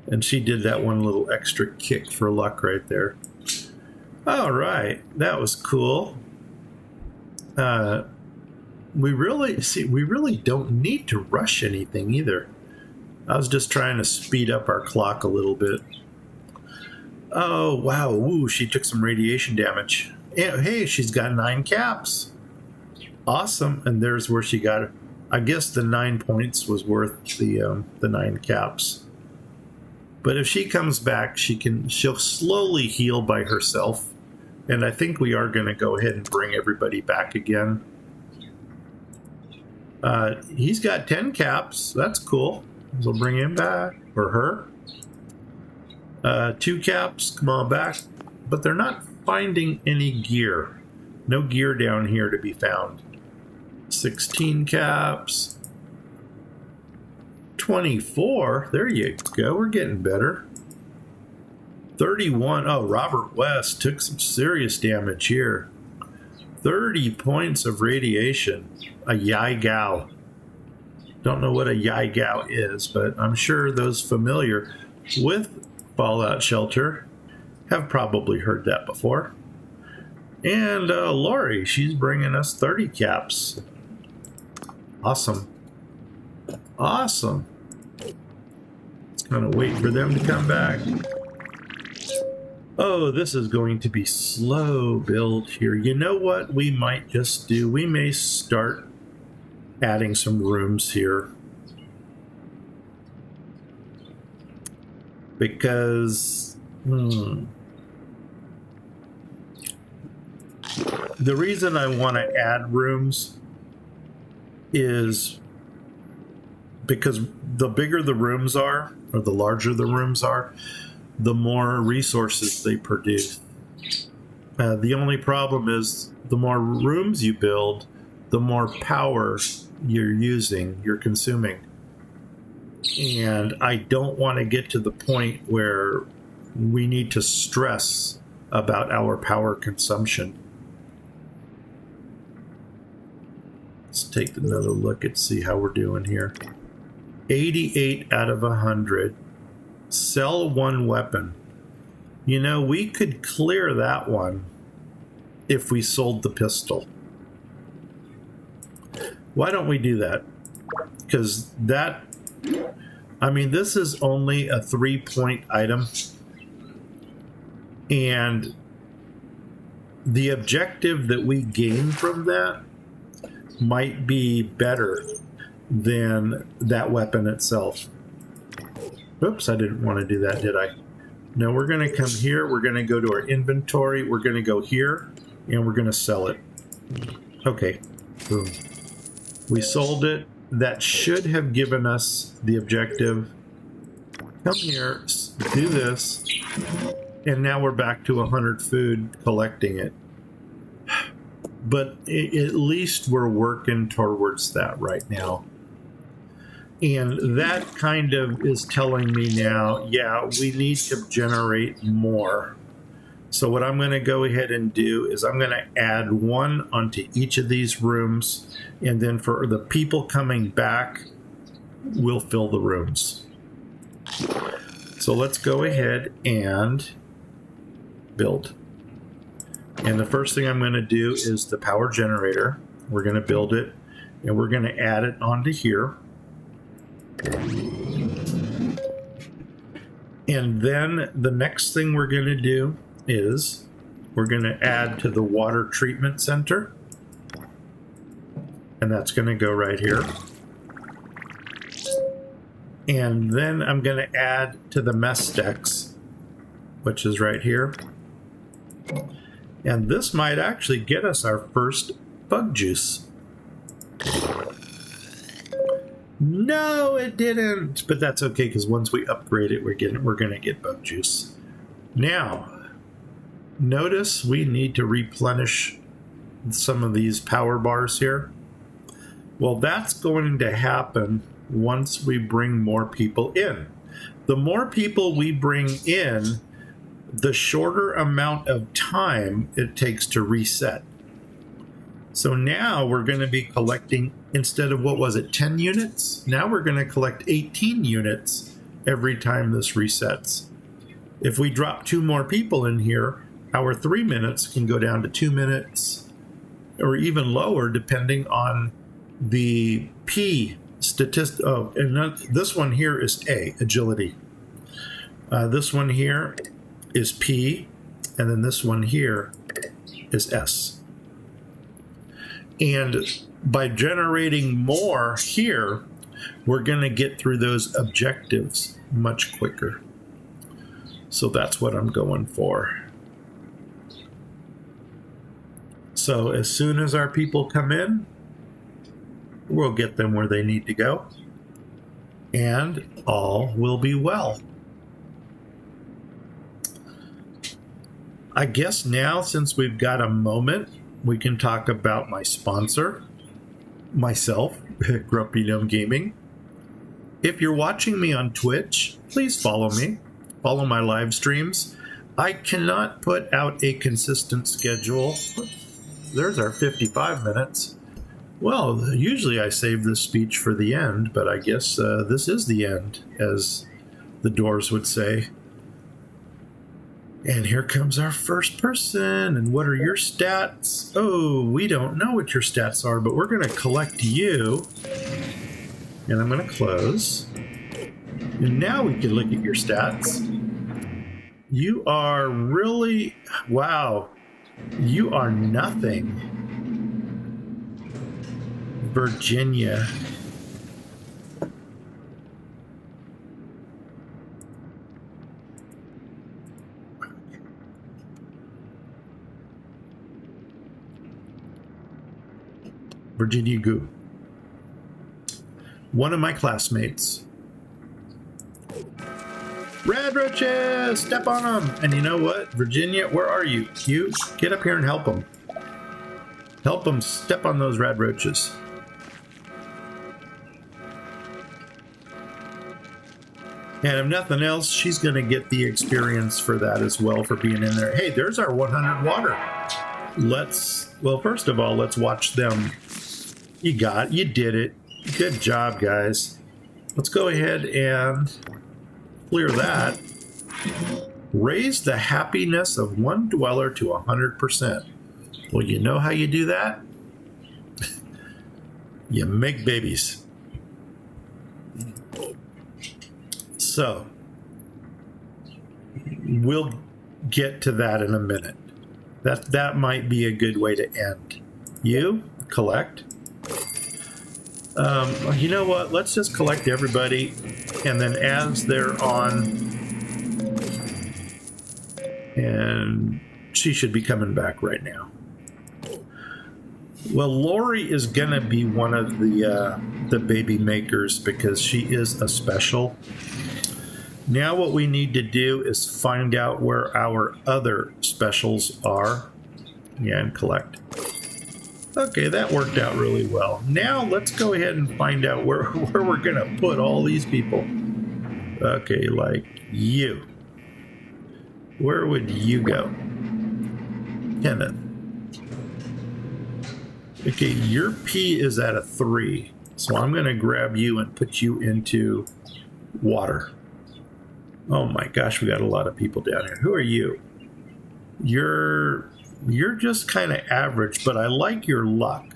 And she did that one little extra kick for luck right there. All right, that was cool. We really don't need to rush anything either. I was just trying to speed up our clock a little bit. Oh, wow. Ooh, she took some radiation damage. And, hey, she's got 9 caps. Awesome. And there's where she got it. I guess the 9 points was worth the 9 caps. But if she comes back, she'll slowly heal by herself. And I think we are going to go ahead and bring everybody back again. He's got 10 caps. That's cool. We'll bring him back, or her. 2 caps, come on back. But they're not finding any gear. No gear down here to be found. 16 caps. 24. There you go. We're getting better. 31. Oh, Robert West took some serious damage here. 30 points of radiation. A Yai-Gao. Don't know what a Yai-Gao is, but I'm sure those familiar with Fallout Shelter have probably heard that before. And Lori, she's bringing us 30 caps. Awesome. Awesome. Just gonna wait for them to come back. Oh, this is going to be slow build here. You know what we might just do? We may start adding some rooms here. Because the reason I want to add rooms is because the bigger the rooms are, or the larger the rooms are, the more resources they produce. The only problem is the more rooms you build, the more power you're consuming. And I don't want to get to the point where we need to stress about our power consumption. Let's take another look and see how we're doing here. 88 out of 100. Sell one weapon. You know, we could clear that one if we sold the pistol. Why don't we do that? Because that, I mean, this is only a 3-point item. And the objective that we gain from that might be better than that weapon itself. Oops, I didn't want to do that, did I? No, we're going to come here. We're going to go to our inventory. We're going to go here, and we're going to sell it. Okay, boom. We sold it. That should have given us the objective. Come here, do this, and now we're back to 100 food, collecting it. But at least we're working towards that right now. And that kind of is telling me now, yeah, we need to generate more. So what I'm going to go ahead and do is I'm going to add one onto each of these rooms. And then for the people coming back, we'll fill the rooms. So let's go ahead and build. And the first thing I'm going to do is the power generator. We're going to build it, and we're going to add it onto here. And then the next thing we're going to do is we're going to add to the water treatment center. And that's going to go right here. And then I'm going to add to the mess decks, which is right here. And this might actually get us our first bug juice. No, it didn't. But that's okay, because once we upgrade it, we're going to get bug juice. Now, notice we need to replenish some of these power bars here. Well, that's going to happen once we bring more people in. The more people we bring in, the shorter amount of time it takes to reset. So now we're going to be collecting, instead of, what was it, 10 units? Now we're going to collect 18 units every time this resets. If we drop 2 more people in here, our 3 minutes can go down to 2 minutes, or even lower, depending on the P statistic. Oh, and this one here is A, agility. This one here is P, and then this one here is S. And by generating more here, we're going to get through those objectives much quicker. So that's what I'm going for. So as soon as our people come in, we'll get them where they need to go, and all will be well. I guess now, since we've got a moment, we can talk about my sponsor, myself, Grumpy Gnome Gaming. If you're watching me on Twitch, please follow me. Follow my live streams. I cannot put out a consistent schedule. There's our 55 minutes. Well, usually I save this speech for the end, but I guess this is the end, as the Doors would say. And here comes our first person. And what are your stats? Oh, we don't know what your stats are, but we're going to collect you. And I'm going to close. And now we can look at your stats. You are really, wow, you are nothing. Virginia. Virginia Goo. One of my classmates. Red roaches! Step on them! And you know what? Virginia, where are you? You get up here and help them. Help them step on those red roaches. And if nothing else, she's going to get the experience for that as well, for being in there. Hey, there's our 100 water. Well, first of all, let's watch them. You did it. Good job, guys. Let's go ahead and clear that. Raise the happiness of one dweller to 100%. Well, you know how you do that? You make babies. So, we'll get to that in a minute. That might be a good way to end. You collect. You know what? Let's just collect everybody, and then as they're on, and she should be coming back right now. Well, Lori is gonna be one of the baby makers because she is a special. Now what we need to do is find out where our other specials are. Yeah, and collect. Okay, that worked out really well. Now let's go ahead and find out where we're gonna put all these people. Okay, like you. Where would you go? Kenneth. Okay, your P is at a 3. So I'm gonna grab you and put you into water. Oh my gosh, we got a lot of people down here. Who are you? You're just kind of average, but I like your luck.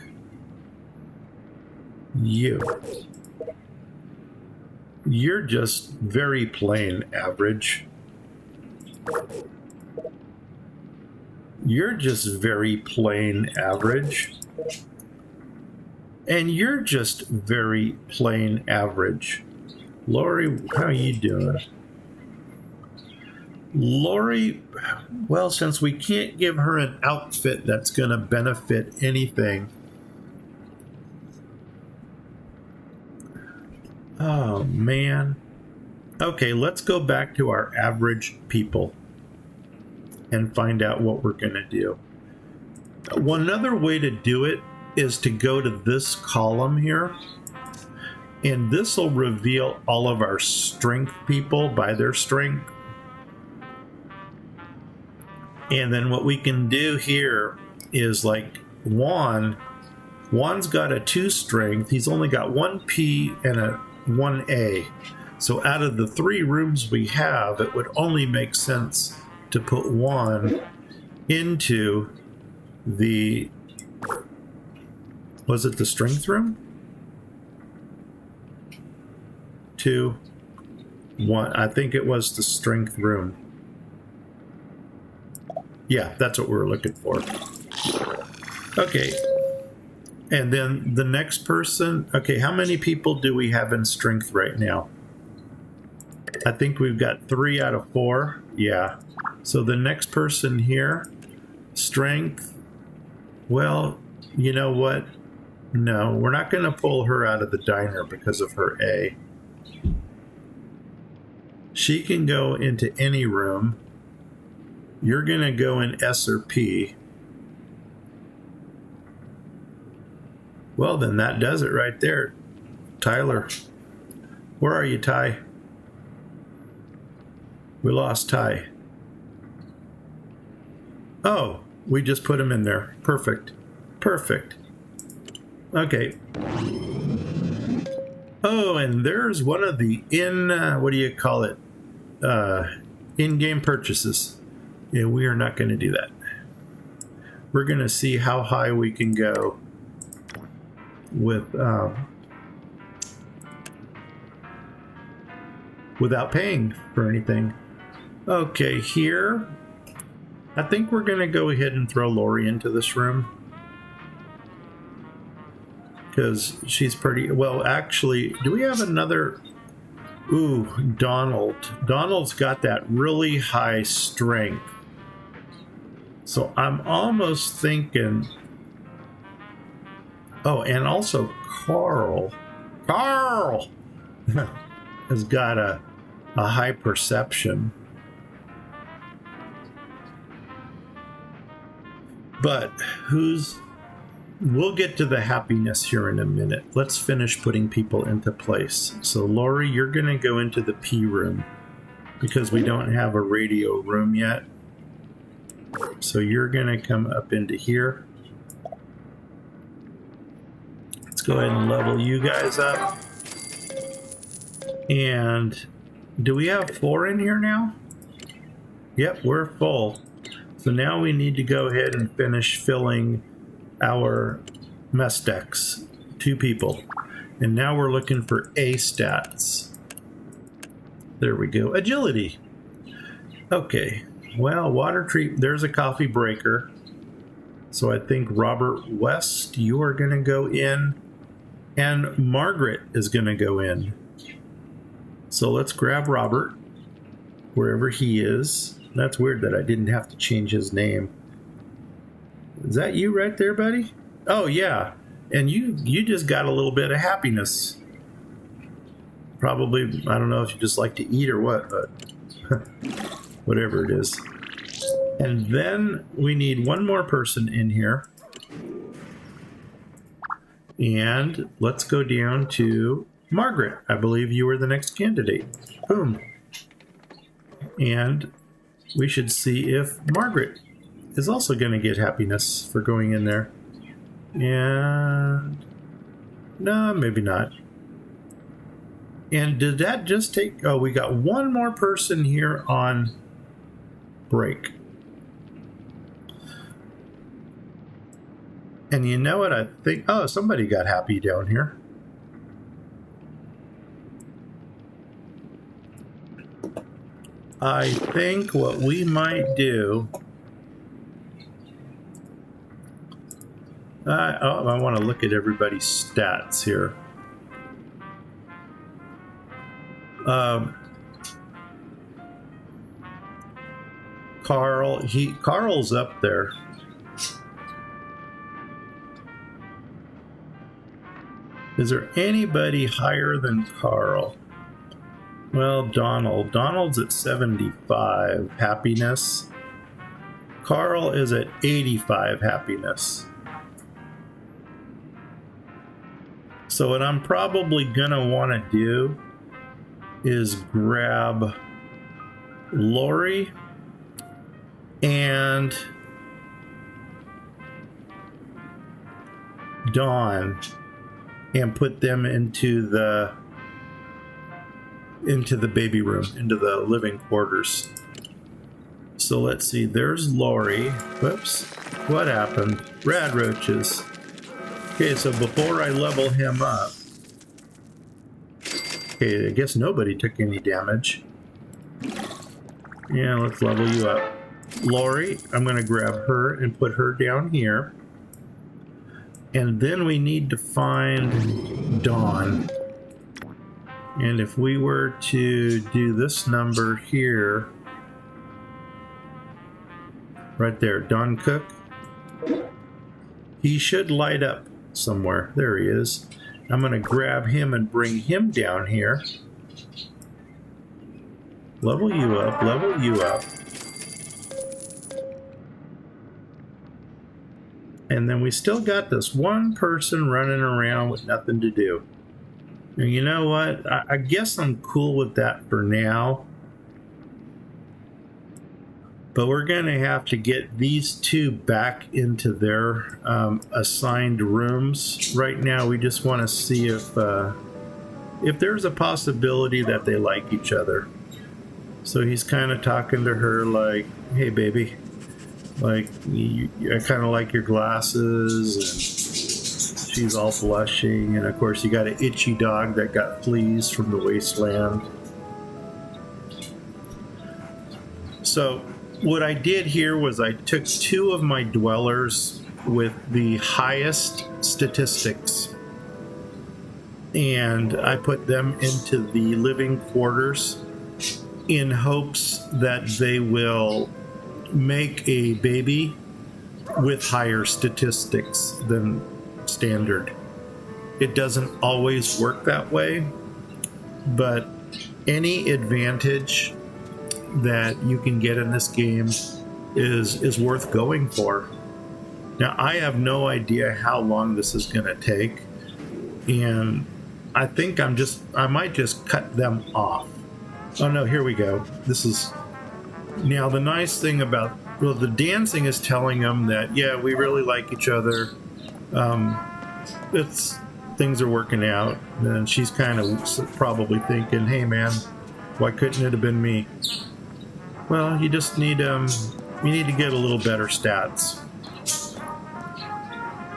You're just very plain average. You're just very plain average. And you're just very plain average. Lori, how are you doing? Lori, well, since we can't give her an outfit that's going to benefit anything. Oh, man. Okay, let's go back to our average people and find out what we're going to do. One other way to do it is to go to this column here, and this will reveal all of our strength people by their strength. And then what we can do here is like Juan's got a 2 strength. He's only got 1 P and a 1 A. So out of the 3 rooms we have, it would only make sense to put Juan into the, was it the strength room? 2, 1. I think it was the strength room. Yeah, that's what we were looking for. Okay. And then the next person. Okay, how many people do we have in strength right now? I think we've got 3 out of 4. Yeah. So the next person here, strength. Well, you know what? No, we're not going to pull her out of the diner because of her A. She can go into any room. You're going to go in S or P. Well, then that does it right there. Tyler. Where are you, Ty? We lost Ty. Oh, we just put him in there. Perfect. Perfect. Okay. Oh, and there's one of the in-game purchases. Yeah, we are not going to do that. We're going to see how high we can go with without paying for anything. Okay, here, I think we're going to go ahead and throw Lori into this room. Because she's pretty... Well, actually, do we have another... Ooh, Donald. Donald's got that really high strength. So I'm almost thinking... Oh, and also Carl. Carl has got a high perception. But who's... We'll get to the happiness here in a minute. Let's finish putting people into place. So Lori, you're going to go into the P room because we don't have a radio room yet. So you're going to come up into here. Let's go ahead and level you guys up. And do we have 4 in here now? Yep, we're full. So now we need to go ahead and finish filling our mess decks. 2 people. And now we're looking for A stats. There we go. Agility. Okay. Well, water treat. There's a coffee breaker. So I think Robert West, you are going to go in. And Margaret is going to go in. So let's grab Robert, wherever he is. That's weird that I didn't have to change his name. Is that you right there, buddy? Oh, yeah. And you just got a little bit of happiness. Probably, I don't know if you just like to eat or what, but whatever it is. And then we need one more person in here. And let's go down to Margaret. I believe you were the next candidate. Boom. And we should see if Margaret is also going to get happiness for going in there. And no, maybe not. And did that just take... Oh, we got one more person here on break. And you know what I think? Oh, somebody got happy down here. I think what we might do... I want to look at everybody's stats here. Carl's up there. Is there anybody higher than Carl? Well, Donald's at 75 happiness. Carl is at 85 happiness. So what I'm probably gonna want to do is grab Lori and Dawn and put them into the baby room, into the living quarters. So let's see, there's Lori. Whoops, what happened? Rad roaches. Okay, so before I level him up, okay, I guess nobody took any damage. Yeah, let's level you up. Lori, I'm going to grab her and put her down here. And then we need to find Dawn. And if we were to do this number here, right there, Don Cook, he should light up somewhere. There he is. I'm going to grab him and bring him down here. Level you up, level you up. And then we still got this one person running around with nothing to do. And you know what? I guess I'm cool with that for now. But we're going to have to get these 2 back into their assigned rooms. Right now, we just want to see if there's a possibility that they like each other. So he's kind of talking to her like, hey, baby. Like, I kind of like your glasses. And she's all blushing. And, of course, you got an itchy dog that got fleas from the wasteland. So what I did here was I took 2 of my dwellers with the highest statistics, and I put them into the living quarters in hopes that they will make a baby with higher statistics than standard. It doesn't always work that way, but any advantage that you can get in this game is worth going for. Now, I have no idea how long this is going to take, and I think I might just cut them off. Oh no, here we go. This is, now the nice thing about, well, the dancing is telling them that, yeah, we really like each other. Things are working out, and she's kind of probably thinking, hey man, why couldn't it have been me? Well, you just need to get a little better stats.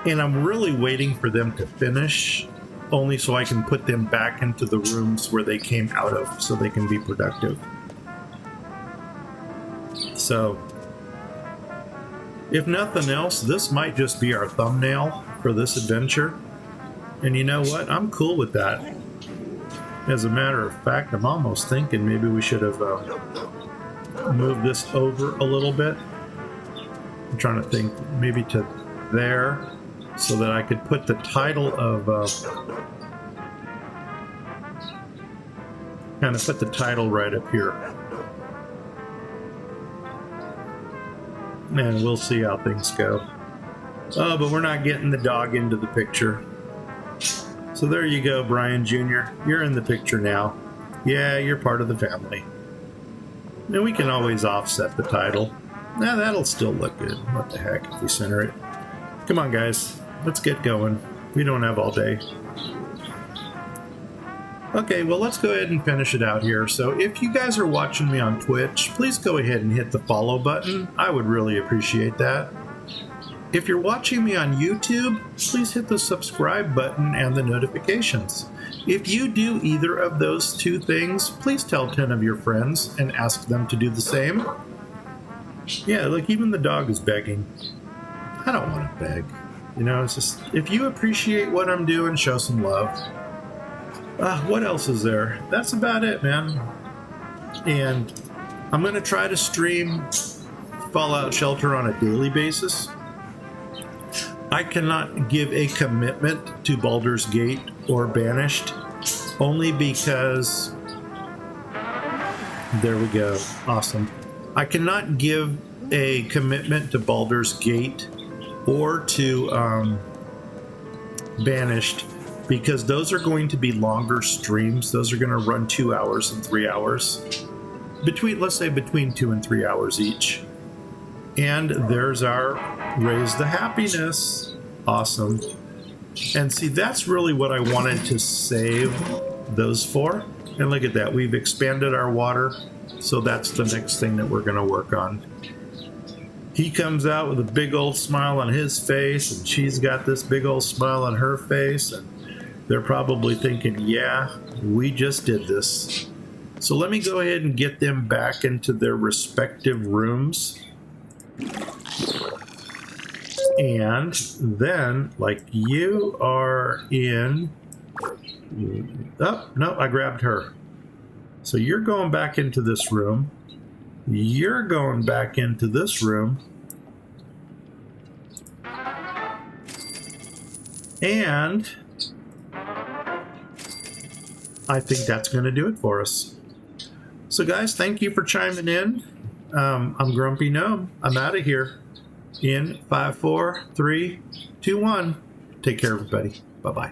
And I'm really waiting for them to finish, only so I can put them back into the rooms where they came out of, so they can be productive. So, if nothing else, this might just be our thumbnail for this adventure. And you know what? I'm cool with that. As a matter of fact, I'm almost thinking maybe we should have moved this over a little bit. I'm trying to think, maybe to there, so that I could put the title of kind of put the title right up here. And we'll see how things go. Oh, but we're not getting the dog into the picture. So there you go, Brian Jr. You're in the picture now. Yeah, you're part of the family. And we can always offset the title. Nah, that'll still look good. What the heck if we center it? Come on, guys. Let's get going. We don't have all day. Okay, well, let's go ahead and finish it out here. So if you guys are watching me on Twitch, please go ahead and hit the follow button. I would really appreciate that. If you're watching me on YouTube, please hit the subscribe button and the notifications. If you do either of those 2 things, please tell 10 of your friends and ask them to do the same. Yeah, look, even the dog is begging. I don't want to beg. You know, it's just, if you appreciate what I'm doing, show some love. What else is there? That's about it, man. And I'm going to try to stream Fallout Shelter on a daily basis. I cannot give a commitment to Baldur's Gate or Banished, only because... There we go. Awesome. I cannot give a commitment to Baldur's Gate or to Banished, because those are going to be longer streams. Those are going to run 2 hours and 3 hours. Let's say between 2 and 3 hours each. And there's our Raise the Happiness. Awesome. And see, that's really what I wanted to save those for. And look at that. We've expanded our water. So that's the next thing that we're going to work on. He comes out with a big old smile on his face, and she's got this big old smile on her face. And they're probably thinking, yeah, we just did this. So let me go ahead and get them back into their respective rooms. And then, like, you are in... Oh, no, I grabbed her. So you're going back into this room. You're going back into this room. And I think that's going to do it for us. So guys, thank you for chiming in. I'm Grumpy Gnome. I'm out of here in 5, 4, 3, 2, 1. Take care, everybody. Bye-bye.